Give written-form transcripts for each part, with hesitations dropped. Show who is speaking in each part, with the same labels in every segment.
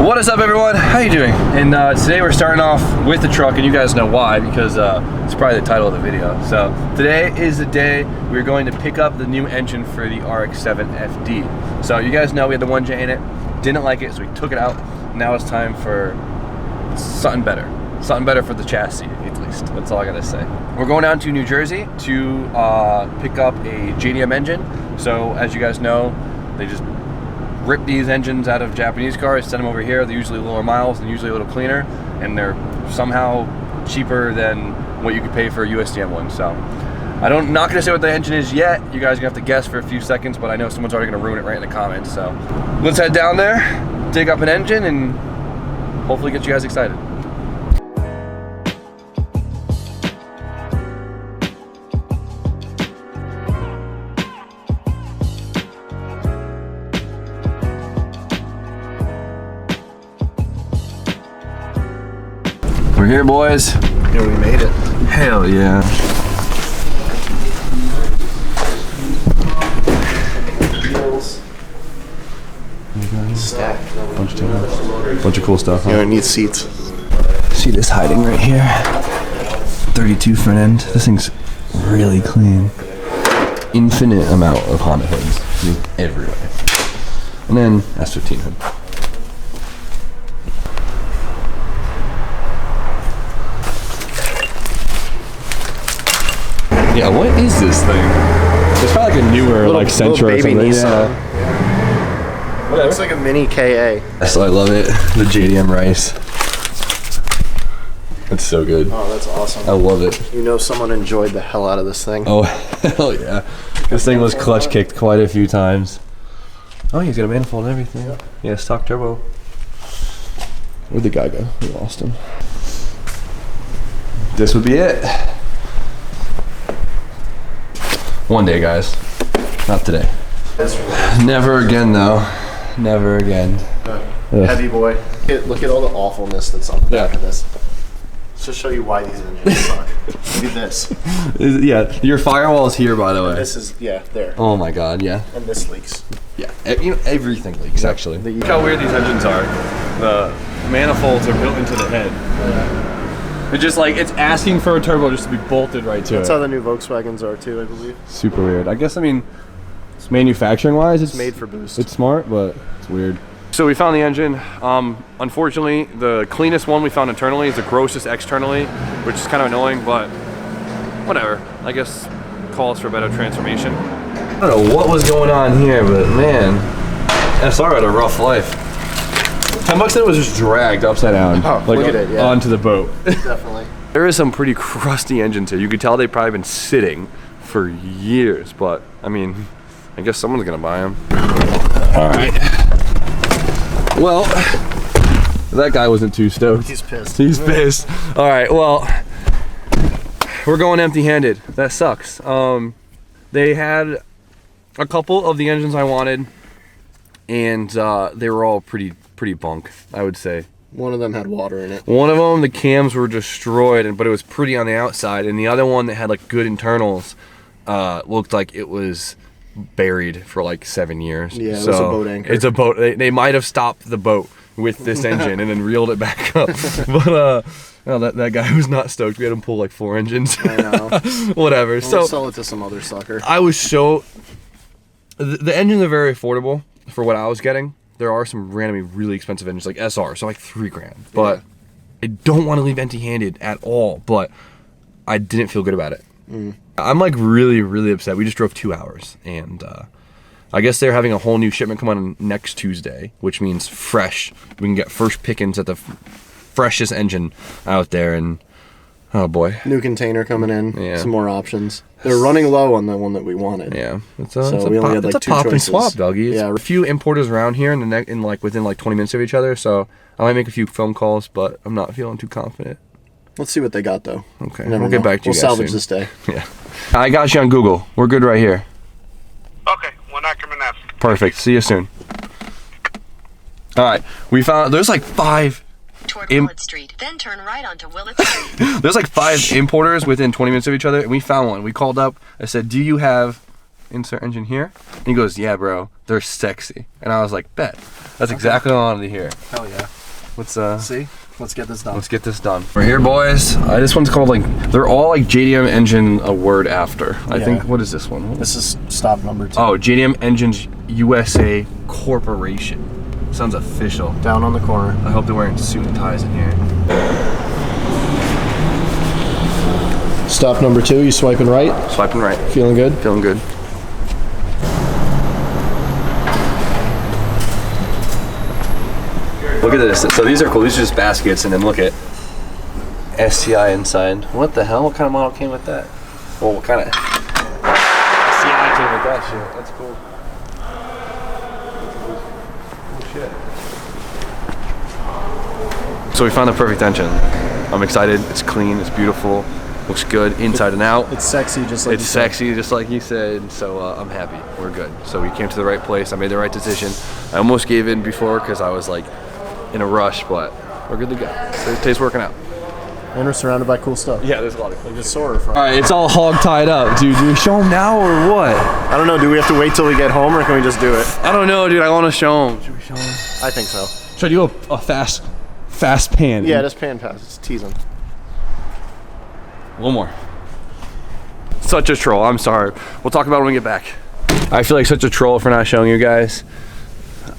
Speaker 1: What is up, everyone? How you doing? And today we're starting off with the truck, and you guys know why, because it's probably the title of the video. So today is the day we're going to pick up the new engine for the RX7 FD. So you guys know we had the 1J in it, didn't like it, so we took it out. Now it's time for something better. Something better for the chassis, at least. That's all I gotta say. We're going down to New Jersey to pick up a JDM engine. So as you guys know, they just rip these engines out of Japanese cars, send them over here. They're usually lower miles and usually a little cleaner, and they're somehow cheaper than what you could pay for a USDM one. So I'm not gonna say what the engine is yet. You guys are gonna have to guess for a few seconds, but I know someone's already gonna ruin it right in the comments. So let's head down there, dig up an engine, and hopefully get you guys excited. We're here, boys.
Speaker 2: Yeah, we made it.
Speaker 1: Hell yeah.
Speaker 2: Stacked.
Speaker 1: Bunch of cool stuff. Huh?
Speaker 2: Yeah, it needs seats.
Speaker 1: See this hiding right here? 32 front end. This thing's really clean. Infinite amount of Honda hoods everywhere. And then S15 hood. Yeah, what is this thing? It's probably like a newer, like Sentra or something.
Speaker 2: Nissan.
Speaker 1: Yeah. Whatever.
Speaker 2: It's like a mini KA.
Speaker 1: So I love it. The JDM rice. It's so good.
Speaker 2: Oh, that's awesome.
Speaker 1: I love it.
Speaker 2: You know someone enjoyed the hell out of this thing.
Speaker 1: Oh, hell yeah. This thing was clutch kicked quite a few times. Oh, he's got a manifold and everything. Yeah, yeah, stock turbo. Where'd the guy go? We lost him. This would be it. One day, guys. Not today. Never again, though. Never again.
Speaker 2: Heavy boy. Look at all the awfulness that's on the back of this. Let's just show you why these engines suck. Look at this.
Speaker 1: Yeah, your firewall is here, by the way.
Speaker 2: This is, yeah, there.
Speaker 1: Oh my god, yeah.
Speaker 2: And this leaks.
Speaker 1: Yeah, you know, everything leaks, actually. Look how weird these engines are. The manifolds are built into the head.
Speaker 2: Yeah.
Speaker 1: It's just like, it's asking for a turbo just to be bolted right to it.
Speaker 2: That's how the new Volkswagens are too, I believe.
Speaker 1: Super weird. I guess, I mean, manufacturing-wise, it's
Speaker 2: made for boost.
Speaker 1: It's smart, but it's weird. So we found the engine. Unfortunately, the cleanest one we found internally is the grossest externally, which is kind of annoying, but whatever. I guess calls for better transformation. I don't know what was going on here, but man, SR had a rough life. 10 bucks, it was just dragged upside down, like
Speaker 2: look at it, yeah.
Speaker 1: onto the boat.
Speaker 2: Definitely.
Speaker 1: There is some pretty crusty engines here. You could tell they've probably been sitting for years, but I mean, I guess someone's gonna buy them. All right. Well, that guy wasn't too stoked.
Speaker 2: He's pissed.
Speaker 1: He's pissed. All right, well, we're going empty-handed. That sucks. They had a couple of the engines I wanted, and they were all pretty bunk, I would say.
Speaker 2: One of them had water in it.
Speaker 1: One of them, the cams were destroyed, but it was pretty on the outside, and the other one that had like good internals looked like it was buried for like 7 years.
Speaker 2: Yeah, so it was a boat anchor. It's
Speaker 1: a boat. They might have stopped the boat with this engine and then reeled it back up. But no, that guy was not stoked. We had him pull like 4 engines.
Speaker 2: I know.
Speaker 1: Whatever.
Speaker 2: We'll
Speaker 1: so
Speaker 2: sell it to some other sucker.
Speaker 1: I was so. The engines are very affordable for what I was getting. There are some randomly really expensive engines like SR, so like $3,000. But yeah. I don't want to leave empty-handed at all. But I didn't feel good about it. I'm like really upset. We just drove 2 hours, and I guess they're having a whole new shipment come on next Tuesday, which means fresh. We can get first pickings at the freshest engine out there, and oh boy,
Speaker 2: new container coming in.
Speaker 1: Yeah.
Speaker 2: Some more options. They're running low on the one that we wanted.
Speaker 1: Yeah,
Speaker 2: we only had like 2
Speaker 1: pop
Speaker 2: choices.
Speaker 1: And swap, doggy.
Speaker 2: Yeah,
Speaker 1: a few importers around here in like within like 20 minutes of each other. So I might make a few phone calls, but I'm not feeling too confident.
Speaker 2: Let's see what they got though.
Speaker 1: Okay, we'll get back to you guys
Speaker 2: salvage
Speaker 1: soon.
Speaker 2: this day.
Speaker 1: Yeah, I got you on Google. We're good right here.
Speaker 3: Okay, when I come in after.
Speaker 1: Perfect. See you soon. All right, we found there's like 5
Speaker 4: toward Willett Street, then turn right onto Willett Street.
Speaker 1: There's like 5 importers within 20 minutes of each other, and we found one. We called up. I said, "Do you have insert engine here? And he goes, yeah, bro, they're sexy. And I was like, bet. That's exactly what I wanted to hear.
Speaker 2: Hell yeah.
Speaker 1: Let's
Speaker 2: See? Let's get this done.
Speaker 1: Let's get this done. We're here, boys. This one's called like, they're all like JDM engine a word after. I think, what is this one?
Speaker 2: This is stop number 2.
Speaker 1: Oh, JDM Engines USA Corporation. Sounds official.
Speaker 2: Down on the corner.
Speaker 1: I hope they're wearing suit and ties in here.
Speaker 2: Stop number 2, you swiping right?
Speaker 1: Swiping right.
Speaker 2: Feeling good?
Speaker 1: Feeling good. Look at this. So these are cool. These are just baskets, and then look at STI inside. What the hell? What kind of model came with that? Well, what kind of STI came with that shit? That's cool. Oh shit. So we found the perfect engine. I'm excited. It's clean. It's beautiful. Looks good inside and out.
Speaker 2: It's sexy, just like
Speaker 1: it's sexy, just like you said. So I'm happy. We're good. So we came to the right place. I made the right decision. I almost gave in before because I was like in a rush, but we're good to go. So today's working out.
Speaker 2: And we're surrounded by cool stuff.
Speaker 1: Yeah, there's a lot of cool.
Speaker 2: Like a Sora from.
Speaker 1: All right, it's all hog tied up, dude. Do we show them now or what?
Speaker 2: I don't know. Do we have to wait till we get home, or can we just do it?
Speaker 1: I don't know, dude. I want to show them. Should we show them?
Speaker 2: I think so.
Speaker 1: Should I do a fast pan?
Speaker 2: Yeah, just pan pass. It's teasing.
Speaker 1: One more. Such a troll. I'm sorry. We'll talk about it when we get back. I feel like such a troll for not showing you guys.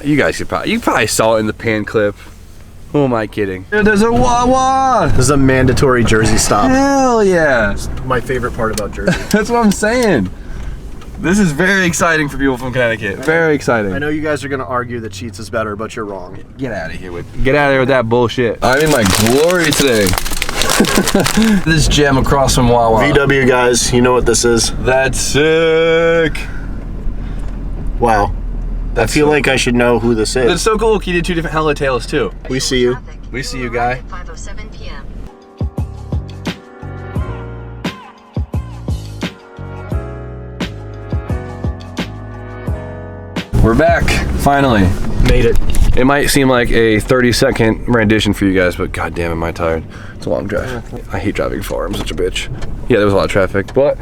Speaker 1: You guys could probably, you probably saw it in the pan clip. Who am I kidding? Dude, there's a Wawa.
Speaker 2: This is a mandatory Jersey stop.
Speaker 1: Hell yeah.
Speaker 2: My favorite part about Jersey.
Speaker 1: That's what I'm saying. This is very exciting for people from Connecticut. Very exciting.
Speaker 2: I know you guys are gonna argue that Cheats is better, but you're wrong.
Speaker 1: Get out of here with that bullshit. I'm in my glory today. This gem across from Wawa.
Speaker 2: VW guys, you know what this is.
Speaker 1: That's sick.
Speaker 2: Wow. I feel like I should know who this is.
Speaker 1: It's so cool. He did 2 different Hella Tails too.
Speaker 2: We see you.
Speaker 1: We see you, guy.
Speaker 4: 5:07 p.m.
Speaker 1: We're back, finally.
Speaker 2: Made it.
Speaker 1: It might seem like a 30-second rendition for you guys, but goddamn, am I tired. It's a long drive. I hate driving far. I'm such a bitch. Yeah, there was a lot of traffic, but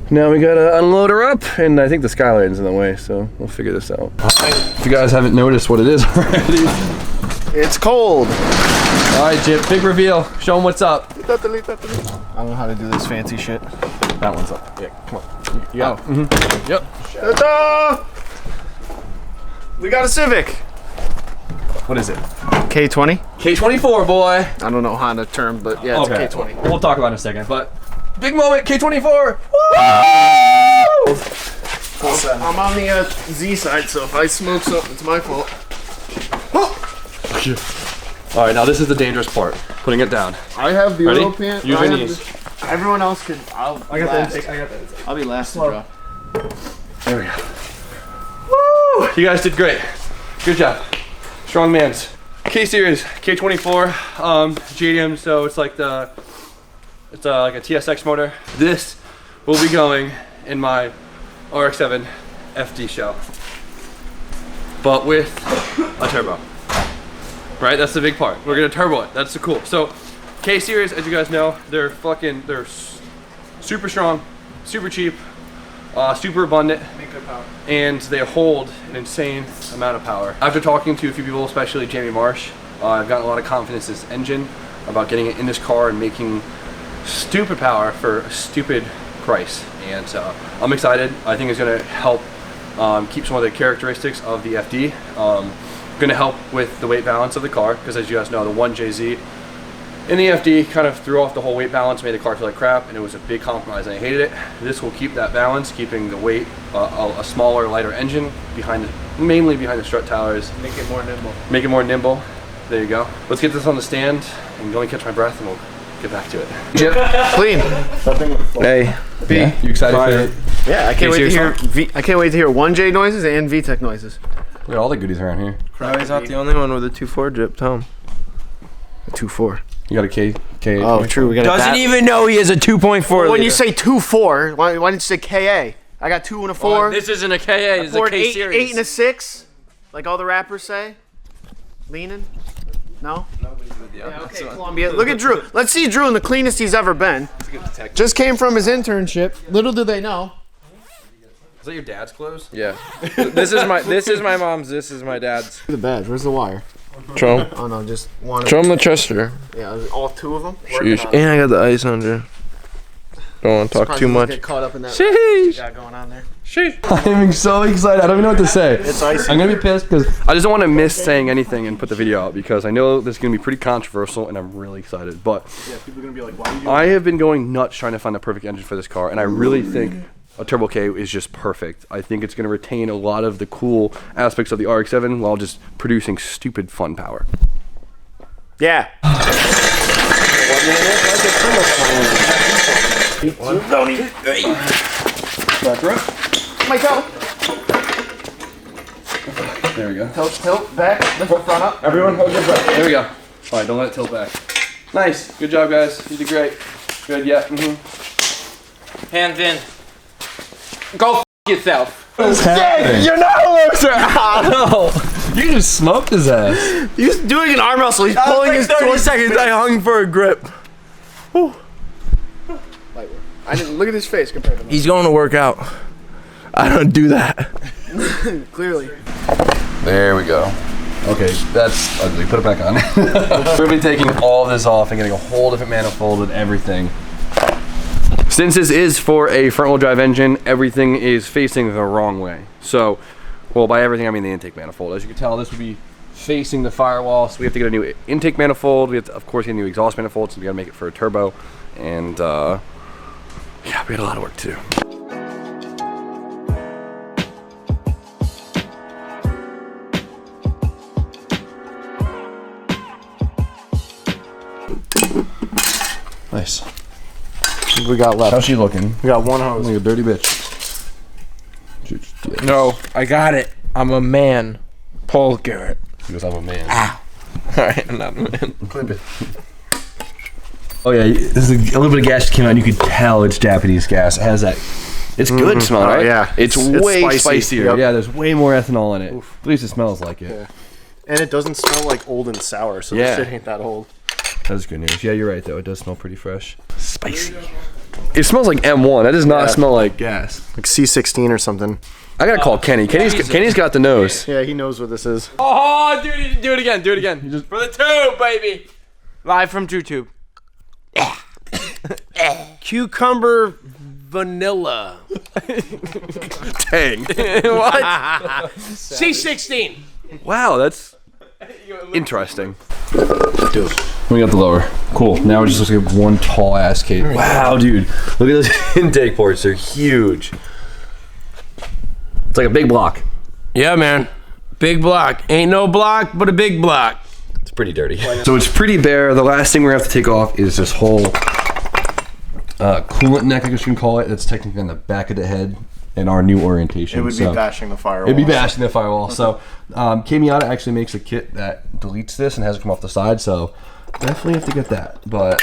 Speaker 1: now we gotta unload her up, and I think the skyline's in the way, so we'll figure this out. If you guys haven't noticed what it is already.
Speaker 2: It's cold.
Speaker 1: All right, Jip, big reveal. Show them what's up.
Speaker 2: I don't know how to do this fancy shit.
Speaker 1: That one's up. Yeah, come on. You got it. Mm-hmm. Yep.
Speaker 2: Ta-da! We got a Civic.
Speaker 1: What is it?
Speaker 2: K20?
Speaker 1: K24, boy.
Speaker 2: I don't know how to term, but yeah, it's a K20.
Speaker 1: We'll talk about it in a second, but big moment, K24. Woo!
Speaker 2: I'm on the Z side, so if I smoke something, it's my fault.
Speaker 1: All right, now this is the dangerous part. Putting it down.
Speaker 2: I have the
Speaker 1: Ready?
Speaker 2: oil pan.
Speaker 1: Use your knees.
Speaker 2: Everyone else could. I got
Speaker 1: that.
Speaker 2: I'll be last to drop.
Speaker 1: There we go. Woo! You guys did great. Good job. Strong mans. K series, K24, JDM. So it's like like a TSX motor. This will be going in my RX7 FD shell, but with a turbo. Right, that's the big part. We're gonna turbo it. That's the cool. So K series, as you guys know, they're super strong, super cheap, super abundant, and they hold an insane amount of power. After talking to a few people, especially Jamie Marsh, I've gotten a lot of confidence in this engine, about getting it in this car and making stupid power for a stupid price. And I'm excited. I think it's gonna help keep some of the characteristics of the FD. Gonna help with the weight balance of the car, because as you guys know, the 1JZ in the FD kind of threw off the whole weight balance, made the car feel like crap, and it was a big compromise, and I hated it. This will keep that balance, keeping the weight, a smaller, lighter engine, mainly behind the strut towers.
Speaker 2: Make it more nimble.
Speaker 1: Make it more nimble. There you go. Let's get this on the stand, and let me catch my breath, and we'll get back to it. Jip.
Speaker 2: Clean.
Speaker 1: Hey. B. Yeah. You excited for it?
Speaker 2: Yeah, I can't wait to hear I can't wait to hear 1J noises and VTEC noises.
Speaker 1: Look at all the goodies around here.
Speaker 5: No, he's not the only one with a 2.4 drip, Tom.
Speaker 2: A 2.4.
Speaker 1: You got a K.
Speaker 2: Oh, true. We got
Speaker 5: Doesn't even know he has a 2.4.
Speaker 2: When you say 2.4, why didn't you say KA? I got 2 and a 4.
Speaker 5: Well, this isn't a KA, it's a K series.
Speaker 2: 8 and a 6, like all the rappers say. Leaning? No? Yeah, okay, Columbia. Look at Drew. Let's see Drew in the cleanest he's ever been. Just came from his internship. Little do they know.
Speaker 1: Is that your dad's clothes?
Speaker 5: Yeah. This is my mom's. This is my dad's.
Speaker 2: The badge. Where's the wire?
Speaker 5: Show him.
Speaker 2: Oh no, just one.
Speaker 5: Show him the Chester.
Speaker 2: Yeah, all 2 of them.
Speaker 5: Sheesh. And I got the ice under. Don't want to talk too much.
Speaker 2: Get caught up in that.
Speaker 5: Sheesh.
Speaker 2: Got going on there.
Speaker 5: Sheesh.
Speaker 1: I'm so excited. I don't even know what to say.
Speaker 2: It's icy.
Speaker 1: I'm gonna be pissed because I just don't want to miss saying anything and put the video out because I know this is gonna be pretty controversial and I'm really excited. But
Speaker 2: Yeah, people are gonna be like, why are you doing
Speaker 1: I have been going nuts trying to find the perfect engine for this car, and I really think a Turbo K is just perfect. I think it's gonna retain a lot of the cool aspects of the RX-7 while just producing stupid fun power.
Speaker 2: Yeah. Michael.
Speaker 1: There we go.
Speaker 2: Tilt back. Lift the front up.
Speaker 1: Everyone hold your breath. There we go. All right, don't let it tilt back. Nice. Good job, guys. You did great. Good, yeah.
Speaker 5: Hands in. Go f yourself.
Speaker 1: You're not a loser! No! You just smoked his ass.
Speaker 2: He's doing an arm wrestle. He's pulling his
Speaker 5: 30 seconds. I hung for a grip.
Speaker 2: I didn't look at his face compared to mine.
Speaker 5: He's going to work out. I don't do that.
Speaker 2: Clearly.
Speaker 1: There we go. Okay, that's ugly. Put it back on. We're gonna be taking all this off and getting a whole different manifold and everything. Since this is for a front-wheel drive engine, everything is facing the wrong way. So, well, by everything I mean the intake manifold. As you can tell, this would be facing the firewall, so we have to get a new intake manifold. We have to, of course, get a new exhaust manifold, so we gotta make it for a turbo. And yeah, we had a lot of work to do. Nice.
Speaker 2: What we got left?
Speaker 1: How's she looking?
Speaker 2: We got one hose.
Speaker 1: Like a dirty bitch.
Speaker 5: No, I got it. I'm a man. Paul Garrett.
Speaker 1: Because I'm a man.
Speaker 5: Alright, I'm not a man.
Speaker 1: Clip it. Oh yeah, this is a little bit of gas came out. You could tell it's Japanese gas. It has that. It's good smell, right?
Speaker 2: Yeah.
Speaker 1: It's way
Speaker 2: spicy.
Speaker 1: spicier.
Speaker 2: Yep.
Speaker 1: Yeah, there's way more ethanol in it. At least it smells like it.
Speaker 2: Yeah. And it doesn't smell like old and sour, so
Speaker 1: Yeah.
Speaker 2: this shit ain't that old.
Speaker 1: That's good news. Yeah, you're right though. It does smell pretty fresh. Spicy. It smells like M1. That does not smell like gas.
Speaker 2: Like C16 or something.
Speaker 1: I gotta call Kenny. Kenny's got the nose.
Speaker 2: Yeah, he knows what this is.
Speaker 5: Oh, dude, do it again. Do it again. For the tube, baby. Live from YouTube. Cucumber vanilla.
Speaker 1: Dang.
Speaker 5: What? C16.
Speaker 1: Wow, that's interesting. Dude. We got the lower. Cool. Now we're just looking at one tall ass cake. Wow, dude. Look at those intake ports. They're huge. It's like a big block.
Speaker 5: Yeah, man. Big block. Ain't no block, but a big block.
Speaker 1: It's pretty dirty. So it's pretty bare. The last thing we're gonna have to take off is this whole coolant neck, I guess you can call it. That's technically on the back of the head in our new orientation.
Speaker 2: It would be bashing the firewall.
Speaker 1: It'd be bashing the firewall. So K-Miata actually makes a kit that deletes this and has it come off the side. So definitely have to get that. But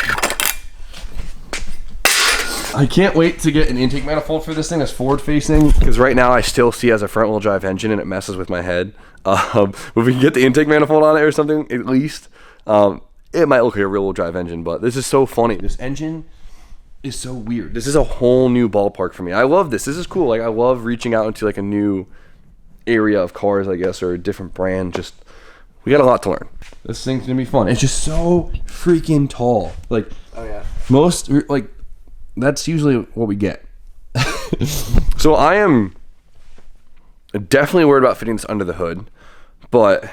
Speaker 1: I can't wait to get an intake manifold for this thing that's forward facing, because right now I still see it as a front wheel drive engine and it messes with my head. If we can get the intake manifold on it or something, at least, it might look like a real wheel drive engine. But this is so funny. This engine is so weird. This is a whole new ballpark for me. I love this. This is cool. Like, I love reaching out into like a new area of cars, I guess, or a different brand. Just, we got a lot to learn. This thing's gonna be fun. It's just so freaking tall. Like,
Speaker 2: Oh yeah.
Speaker 1: most, like, that's usually what we get. So I am definitely worried about fitting this under the hood, but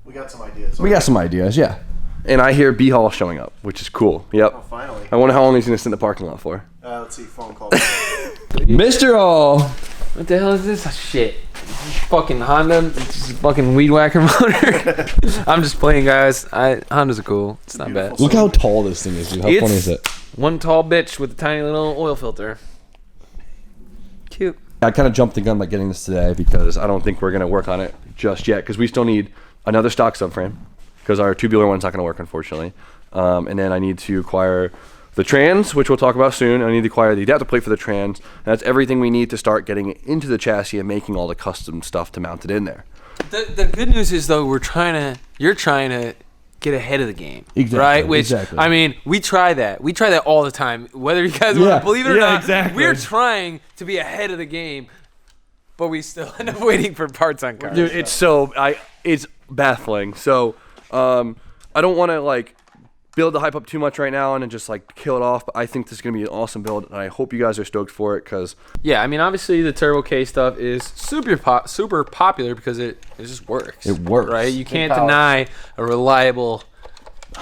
Speaker 2: We got some ideas.
Speaker 1: we got some ideas, yeah. And I hear B-Hall showing up, which is cool. Yep.
Speaker 2: Oh, finally.
Speaker 1: I wonder how long he's gonna sit in the parking lot for.
Speaker 2: Let's see. Phone call.
Speaker 1: Mr. Hall.
Speaker 5: What the hell is this shit? Fucking Honda. It's just a fucking weed whacker motor. I'm just playing, guys. Hondas are cool. It's not bad.
Speaker 1: Look how tall this thing is, dude. How
Speaker 5: It's-
Speaker 1: funny is it?
Speaker 5: One tall bitch with a tiny little oil filter. Cute.
Speaker 1: I kind of jumped the gun by getting this today because I don't think we're gonna work on it just yet, because we still need another stock subframe because our tubular one's not gonna work, unfortunately. And then I need to acquire the trans, which we'll talk about soon. I need to acquire the adapter plate for the trans. And that's everything we need to start getting it into the chassis and making all the custom stuff to mount it in there.
Speaker 5: The good news is though you're trying to get ahead of the game.
Speaker 6: Exactly,
Speaker 5: Right? Which,
Speaker 6: exactly.
Speaker 5: I mean, we try that. We try that all the time. Whether you guys want
Speaker 6: Yeah,
Speaker 5: to believe it or
Speaker 6: yeah,
Speaker 5: not,
Speaker 6: exactly.
Speaker 5: we're trying to be ahead of the game, but we still end up waiting for parts on cars.
Speaker 1: Dude, it's baffling. So, I don't want to like build the hype up too much right now and then just like kill it off. But I think this is gonna be an awesome build, and I hope you guys are stoked for it because
Speaker 5: Yeah, I mean, obviously the Turbo K stuff is super popular because it just works.
Speaker 6: It works.
Speaker 5: Right? You can't
Speaker 2: power.
Speaker 5: deny a reliable,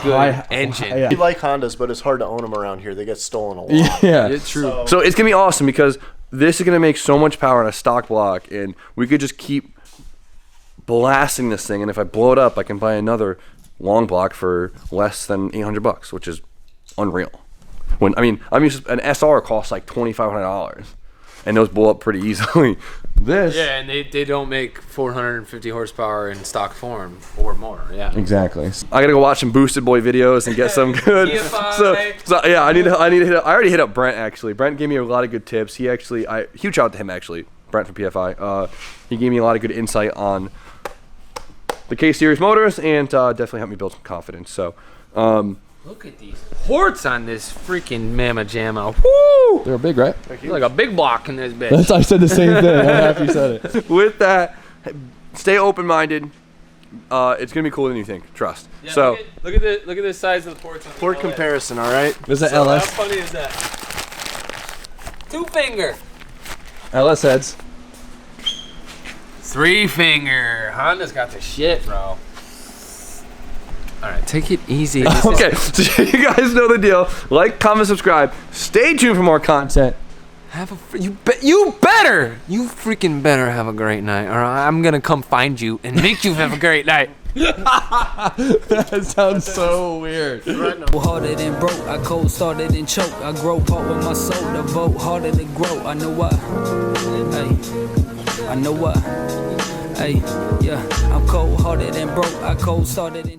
Speaker 5: good
Speaker 6: High-
Speaker 5: engine.
Speaker 6: yeah.
Speaker 2: We like Hondas, but it's hard to own them around here. They get stolen a lot.
Speaker 6: Yeah.
Speaker 5: It's true.
Speaker 1: so it's gonna be awesome because this is gonna make so much power in a stock block, and we could just keep blasting this thing. And if I blow it up, I can buy another long block for less than $800, which is unreal. When I'm used to, an SR costs like $2,500, and those blow up pretty easily. This,
Speaker 5: Yeah, and they don't make 450 horsepower in stock form or more. Yeah.
Speaker 6: Exactly.
Speaker 1: I gotta go watch some Boosted Boy videos and get some good.
Speaker 5: TFI.
Speaker 1: So yeah, I need to hit. I already hit up Brent actually. Brent gave me a lot of good tips. Huge shout out to him actually. Brent from PFI. He gave me a lot of good insight on the K Series motors and definitely helped me build some confidence. So,
Speaker 5: Look at these ports on this freaking Mamma Jamma. Woo!
Speaker 6: They're big, right?
Speaker 5: They're like a big block in this bitch.
Speaker 6: I said the same thing. I'm happy you said it.
Speaker 1: with that, stay open-minded. It's gonna be cooler than you think. Trust.
Speaker 5: Yeah,
Speaker 1: So
Speaker 5: look at the size of the ports on the
Speaker 2: Port
Speaker 5: LS.
Speaker 2: comparison, all right?
Speaker 6: There's an
Speaker 5: So how
Speaker 6: LS.
Speaker 5: funny is that? 2-finger.
Speaker 6: LS heads.
Speaker 5: 3-finger. Honda's got the shit, bro. All right, take it easy.
Speaker 1: okay, so you guys know the deal. Like, comment, subscribe. Stay tuned for more content.
Speaker 5: You freaking better have a great night, or I'm gonna come find you and make you have a great night.
Speaker 6: That sounds so weird.
Speaker 7: Harder than broke, I cold started and choke. I grow part with my soul, the vote harder to grow. I know what, hey, I know what, hey, yeah. I'm cold hearted and broke, I cold started and